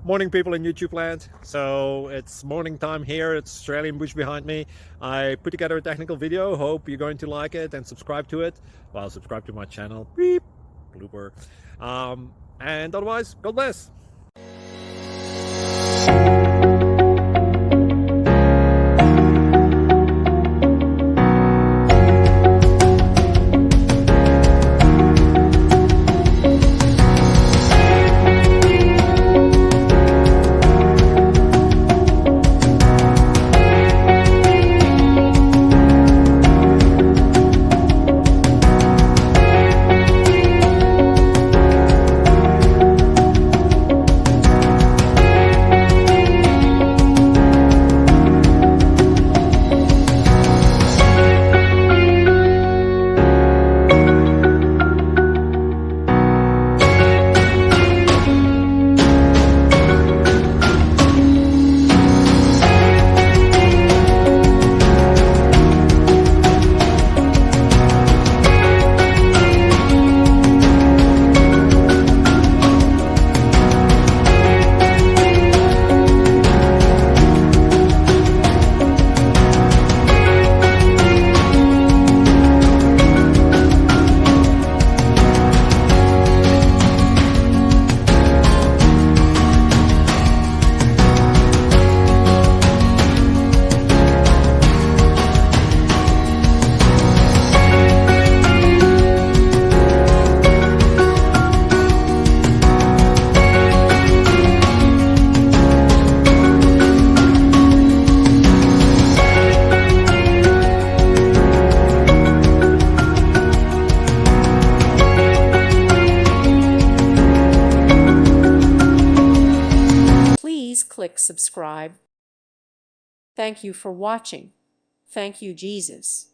Morning, people in YouTube land. So it's morning time here. It's Australian bush behind me. I put together a technical video. Hope you're going to like it and subscribe to it. Well, subscribe to my channel. Beep. Blooper. And otherwise, God bless. Please click subscribe. Thank you for watching. Thank you, Jesus.